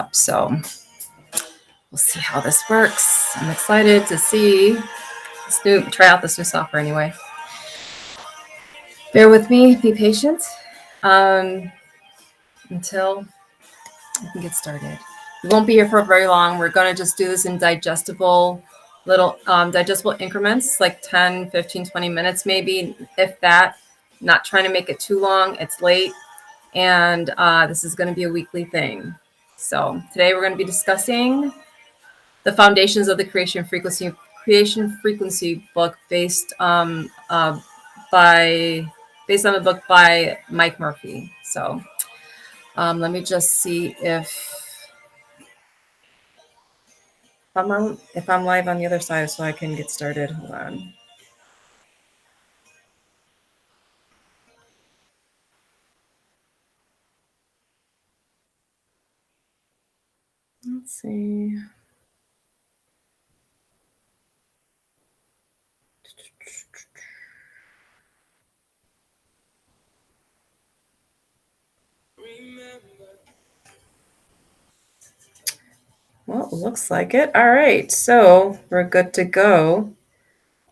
up. So we'll see how this works. I'm excited to see try out this new software anyway. Bear with me, be patient until we can get started. We won't be here for very long. We're going to just do this in digestible increments, like 10, 15, 20 minutes, maybe, if that. Not trying to make it too long. It's late. And this is going to be a weekly thing. So today we're going to be discussing the foundations of the creation frequency book based on the book by Mike Murphy. So let me just see if I'm live on the other side so I can get started. Hold on. Let's see. Well, looks like it. All right, so we're good to go.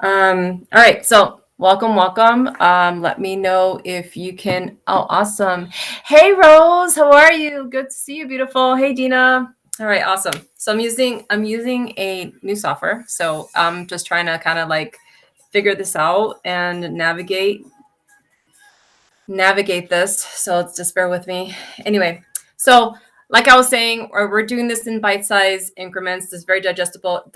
All right, so welcome. Let me know if you can. Oh, awesome. Hey, Rose, how are you? Good to see you, beautiful. Hey, Dina. All right, awesome. So I'm using a new software. So I'm just trying to kind of like figure this out and navigate this. So just bear with me. Anyway, so like I was saying, we're doing this in bite-sized increments. This very digestible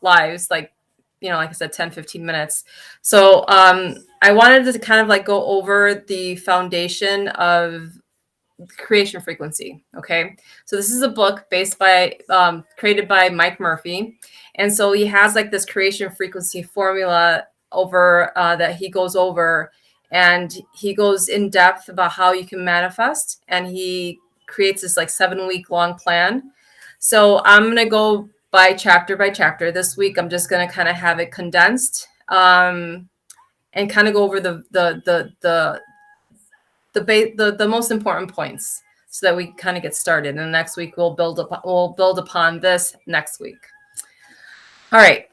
lives, like, like I said, 10, 15 minutes. So I wanted to kind of like go over the foundation of creation frequency. Okay. So this is a book created by Mike Murphy. And so he has like this creation frequency formula that he goes over, and he goes in depth about how you can manifest, and he creates this like 7-week long plan. So I'm going to go by chapter. This week I'm just going to kind of have it condensed and kind of go over the most important points so that we kind of get started. And next week we'll build upon this next week. All right.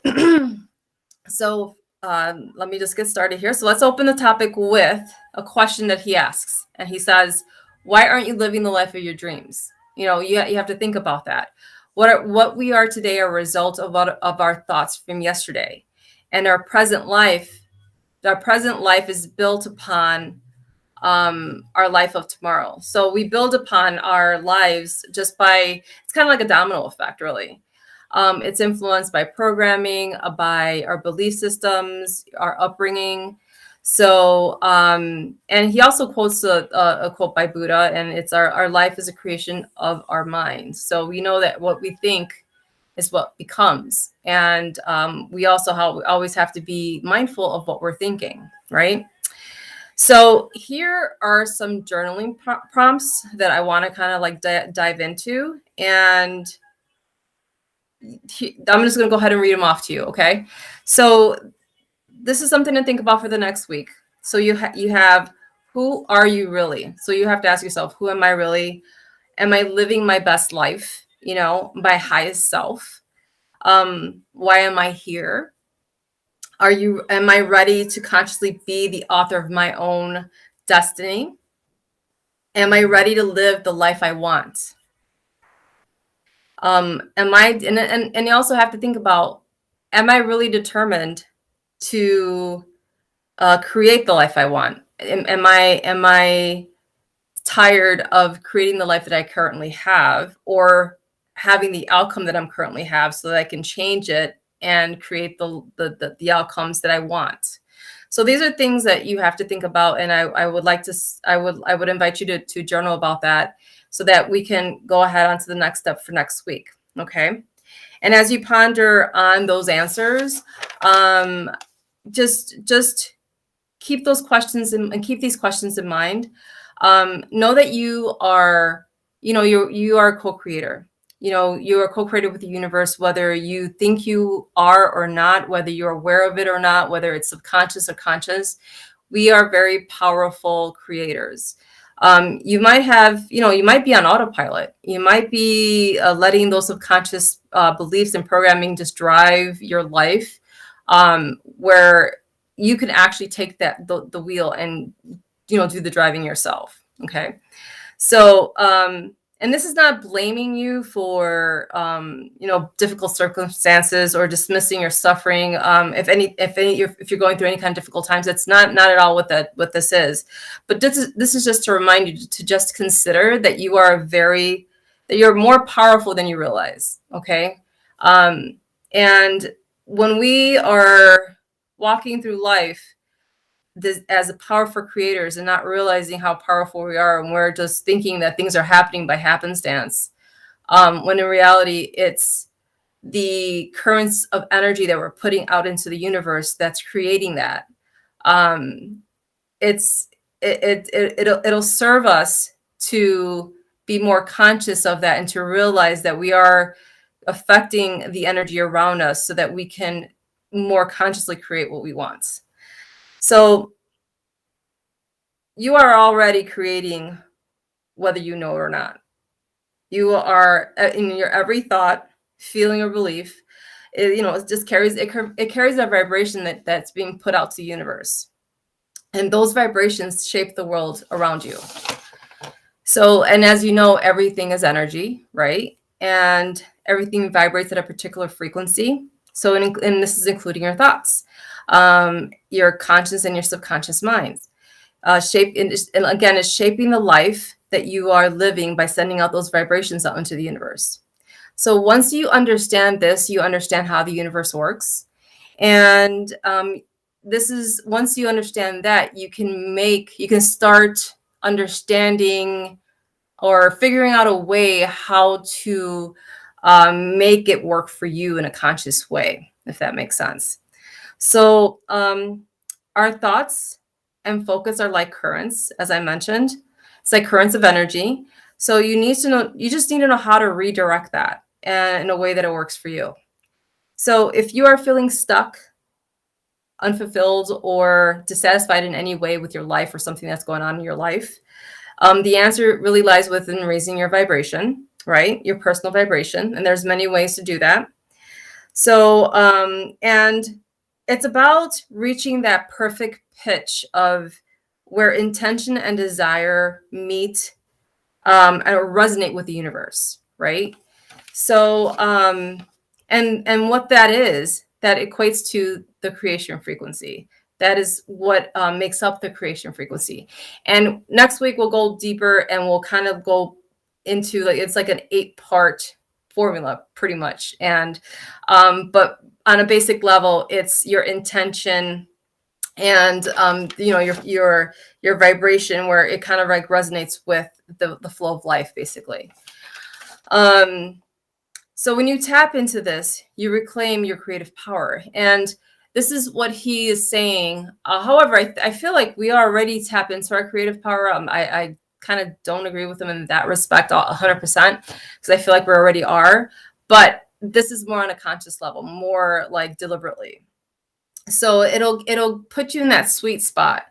So let me just get started here. So let's open the topic with a question that he asks. And he says, why aren't you living the life of your dreams? You have to think about that. What we are today are a result of our thoughts from yesterday. And our present life is built upon our life of tomorrow. So we build upon our lives it's kind of like a domino effect, really. It's influenced by programming, by our belief systems, our upbringing. So, and he also quotes a quote by Buddha, and it's our life is a creation of our mind. So we know that what we think is what becomes. And we also always have to be mindful of what we're thinking, right? So here are some journaling prompts that I want to kind of like dive into. And I'm just going to go ahead and read them off to you. Okay. So this is something to think about for the next week. So you have, who are you really? So you have to ask yourself, who am I really? Am I living my best life? My highest self? Why am I here? Am I ready to consciously be the author of my own destiny? Am I ready to live the life I want? And you also have to think about, am I really determined to create the life I want? Am I tired of creating the life that I currently have, or having the outcome that I'm currently have, so that I can change it and create the outcomes that I want? So these are things that you have to think about, and I would invite you to journal about that, so that we can go ahead on to the next step for next week. Okay. And as you ponder on those answers, just keep those questions and keep these questions in mind. Know that you are a co-creator. You are co-creator with the universe, whether you think you are or not, whether you're aware of it or not, whether it's subconscious or conscious. We are very powerful creators. You might have, you might be on autopilot. You might be letting those subconscious beliefs and programming just drive your life, where you can actually take the wheel and, do the driving yourself. Okay. So, and this is not blaming you for, difficult circumstances or dismissing your suffering. If you're going through any kind of difficult times, it's not at all what this is. But this is just to remind you to just consider that that you're more powerful than you realize. Okay. And when we are walking through life, as a powerful creators and not realizing how powerful we are, and we're just thinking that things are happening by happenstance, when in reality it's the currents of energy that we're putting out into the universe that's creating that. It'll serve us to be more conscious of that and to realize that we are affecting the energy around us so that we can more consciously create what we want. So you are already creating, whether you know it or not. You are in your every thought, feeling, or belief. It just carries a vibration that's being put out to the universe, and those vibrations shape the world around you. So, and as you know, everything is energy, right? And everything vibrates at a particular frequency. So, and this is including your thoughts, your conscious and your subconscious minds. And again, it's shaping the life that you are living by sending out those vibrations out into the universe. So once you understand this, you understand how the universe works. And once you understand that, you can start understanding or figuring out a way how to make it work for you in a conscious way, if that makes sense. So our thoughts and focus are like currents, as I mentioned. It's like currents of energy. So you just need to know how to redirect that in a way that it works for you. So if you are feeling stuck, unfulfilled, or dissatisfied in any way with your life or something that's going on in your life, the answer really lies within raising your vibration, right? Your personal vibration. And there's many ways to do that. So, and it's about reaching that perfect pitch of where intention and desire meet and resonate with the universe, right? So, and what that is, that equates to the creation frequency. That is what makes up the creation frequency. And next week we'll go deeper and we'll kind of go into it's like an 8-part formula, pretty much. And but on a basic level, it's your intention and your vibration, where it kind of like resonates with the flow of life, basically. So when you tap into this, you reclaim your creative power. And this is what he is saying. However, I feel like we already tap into our creative power. I kind of don't agree with him in that respect 100%, because I feel like we already are. But this is more on a conscious level, more like deliberately. So it'll put you in that sweet spot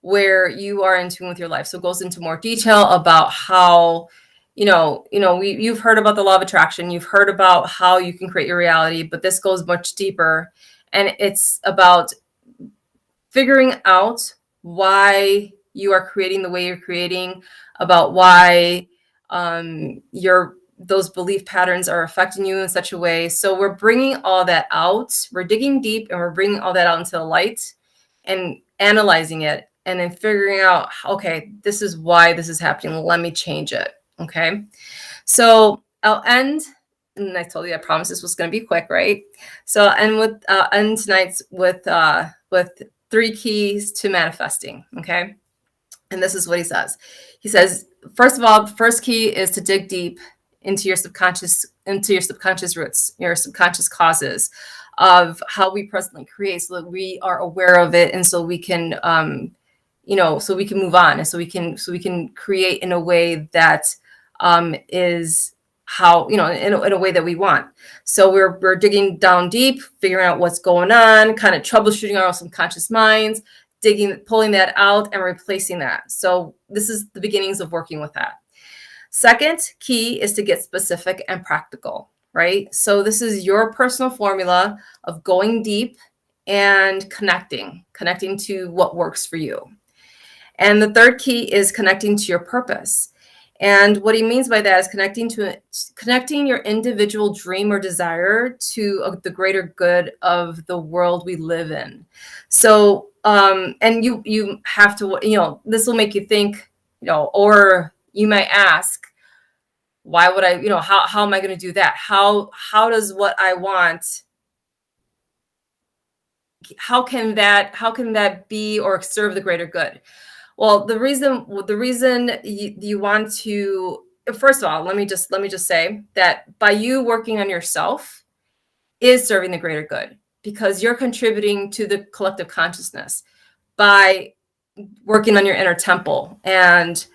where you are in tune with your life. So it goes into more detail about how, you've heard about the law of attraction. You've heard about how you can create your reality, but this goes much deeper. And it's about figuring out why you are creating the way you're creating, about why those belief patterns are affecting you in such a way. So we're bringing all that out. We're digging deep and we're bringing all that out into the light and analyzing it, and then figuring out, okay, this is why this is happening. Let me change it. Okay. So I'll end, and I told you, I promised this was going to be quick, right? So I'll end tonight's with 3 keys to manifesting. Okay. And this is what he says. He says, first of all, the first key is to dig deep into your subconscious roots, your subconscious causes of how we presently create, so that we are aware of it, and so we can so we can move on, and so we can create in a way that is how, in a way that we want. So we're digging down deep, figuring out what's going on, kind of troubleshooting our subconscious minds, pulling that out and replacing that. So this is the beginnings of working with that. Second key is to get specific and practical, right? So this is your personal formula of going deep and connecting to what works for you. And the third key is connecting to your purpose. And what he means by that is connecting your individual dream or desire to the greater good of the world we live in. So, and you have to, this will make you think, or you might ask, why would I, how am I going to do that? How does what I want, how can that be or serve the greater good? Well, the reason you want to, first of all, let me just say that by you working on yourself is serving the greater good, because you're contributing to the collective consciousness by working on your inner temple and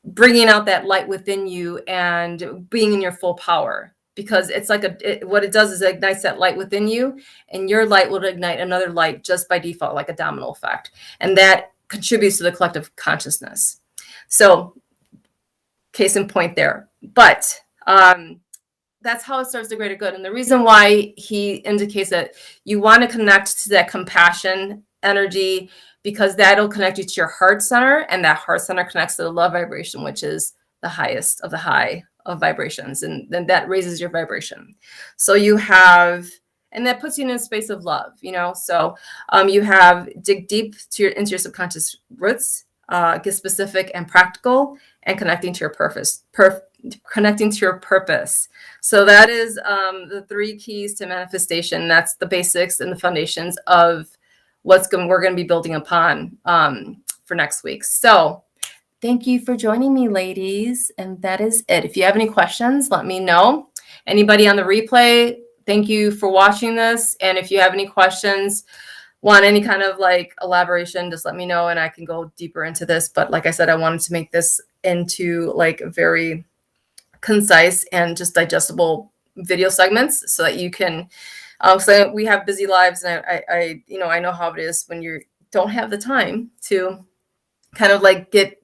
bringing out that light within you and being in your full power. Because it's like what it does is it ignites that light within you, and your light will ignite another light just by default, like a domino effect. And that contributes to the collective consciousness. So case in point there. But that's how it serves the greater good. And the reason why he indicates that you want to connect to that compassion energy, because that'll connect you to your heart center, and that heart center connects to the love vibration, which is the highest of the high of vibrations. And then that raises your vibration. So you have, and that puts you in a space of love, So you have dig deep into your subconscious roots, get specific and practical, and connecting to your purpose. Connecting to your purpose. So that is the 3 keys to manifestation. That's the basics and the foundations of we're going to be building upon for next week. So thank you for joining me, ladies. And that is it. If you have any questions, let me know. Anybody on the replay, thank you for watching this. And if you have any questions, want any kind of elaboration, just let me know and I can go deeper into this. But like I said, I wanted to make this into very concise and just digestible video segments so that you can, so we have busy lives, and I know how it is when you don't have the time to kind of get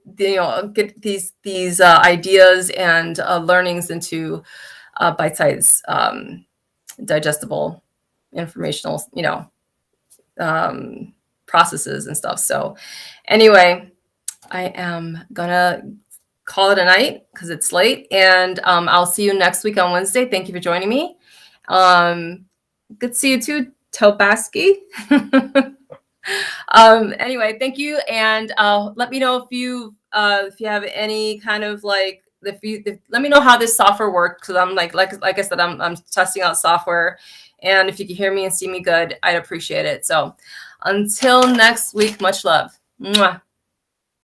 these ideas and learnings into bite-sized, digestible, informational, processes and stuff. So anyway, I am gonna call it a night because it's late, and I'll see you next week on Wednesday. Thank you for joining me. Good to see you too, Tobaski. Anyway, thank you, and let me know if you have any kind of let me know how this software works, because I'm like I said, I'm testing out software, and if you can hear me and see me good, I'd appreciate it. So until next week, much love. Mwah.